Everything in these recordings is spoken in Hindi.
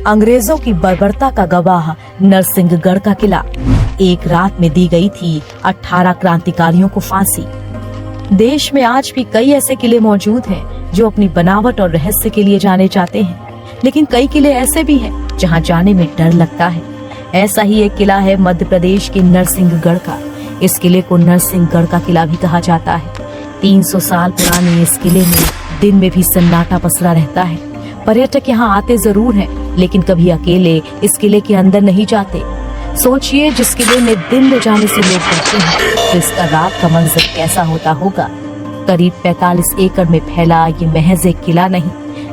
अंग्रेजों की बर्बरता का गवाह नरसिंहगढ़ का किला। एक रात में दी गई थी 18 क्रांतिकारियों को फांसी। देश में आज भी कई ऐसे किले मौजूद हैं जो अपनी बनावट और रहस्य के लिए जाने जाते हैं, लेकिन कई किले ऐसे भी हैं जहां जाने में डर लगता है। ऐसा ही एक किला है मध्य प्रदेश के नरसिंहगढ़ का। इस किले को नरसिंहगढ़ का किला भी कहा जाता है। 300 साल पुराने इस किले में दिन में भी सन्नाटा पसरा रहता है। पर्यटक यहाँ आते जरूर हैं, लेकिन कभी अकेले इस किले के अंदर नहीं जाते। सोचिए, जिस किले में दिन में जाने से लोग डरते हैं, तो इसका रात का मंजर कैसा होता होगा। करीब 45 एकड़ में फैला ये महज एक किला नहीं,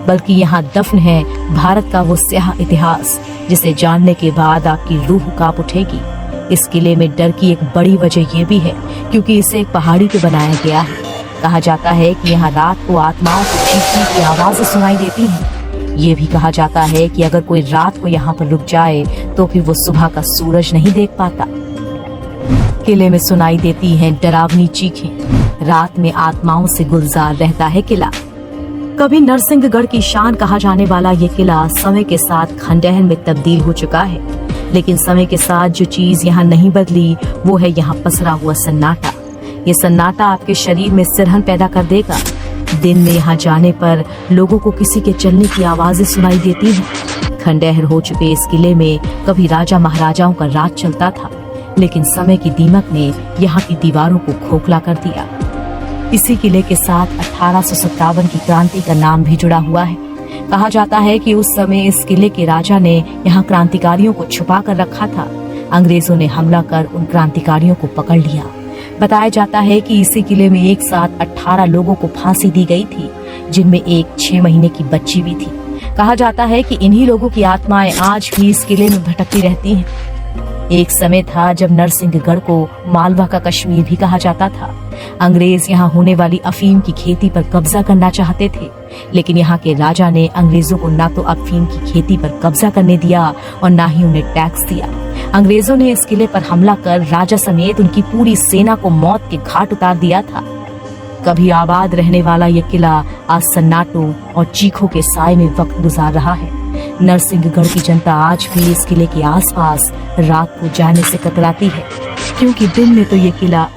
बल्कि यहाँ दफन है भारत का वो स्याह इतिहास, जिसे जानने के बाद आपकी रूह कांप उठेगी। इस किले में डर की एक बड़ी वजह ये भी है क्योंकि इसे एक पहाड़ी पे बनाया गया है। कहा जाता है कि यहाँ रात को आत्माओं को चीखने की आवाजें सुनाई देती हैं। ये भी कहा जाता है कि अगर कोई रात को यहाँ पर रुक जाए तो फिर वो सुबह का सूरज नहीं देख पाता। किले में सुनाई देती हैं डरावनी चीखें। रात में आत्माओं से गुलजार रहता है किला। कभी नरसिंहगढ़ की शान कहा जाने वाला ये किला समय के साथ खंडहर में तब्दील हो चुका है, लेकिन समय के साथ जो चीज यहाँ नहीं बदली वो है यहाँ पसरा हुआ सन्नाटा। ये सन्नाटा आपके शरीर में सिरहन पैदा कर देगा। दिन में यहाँ जाने पर लोगों को किसी के चलने की आवाजें सुनाई देती हैं। खंडहर हो चुके इस किले में कभी राजा महाराजाओं का राज चलता था, लेकिन समय की दीमक ने यहाँ की दीवारों को खोखला कर दिया। इसी किले के साथ 1857 की क्रांति का नाम भी जुड़ा हुआ है। कहा जाता है कि उस समय इस किले के राजा ने यहाँ क्रांतिकारियों को छुपा कर रखा था। अंग्रेजों ने हमला कर उन क्रांतिकारियों को पकड़ लिया। बताया जाता है कि इसी किले में एक साथ 18 लोगों को फांसी दी गई थी, जिनमें एक 6 महीने की बच्ची भी थी। कहा जाता है कि इन्हीं लोगों की आत्माएं आज भी इस किले में भटकती रहती हैं। एक समय था जब नरसिंहगढ़ को मालवा का कश्मीर भी कहा जाता था। अंग्रेज यहाँ होने वाली अफीम की खेती पर कब्जा करना चाहते थे, लेकिन यहाँ के राजा ने अंग्रेजों को न तो अफीम की खेती पर कब्जा करने दिया और न ही उन्हें टैक्स दिया। अंग्रेजों ने इस किले पर हमला कर राजा समेत उनकी पूरी सेना को मौत के घाट उतार दिया था। कभी आबाद रहने वाला ये किला आज सन्नाटों और चीखों के साए में वक्त गुजार रहा है। नरसिंहगढ़ की जनता आज भी इस किले के आसपास रात को जाने से कतराती है, क्योंकि दिन में तो ये किला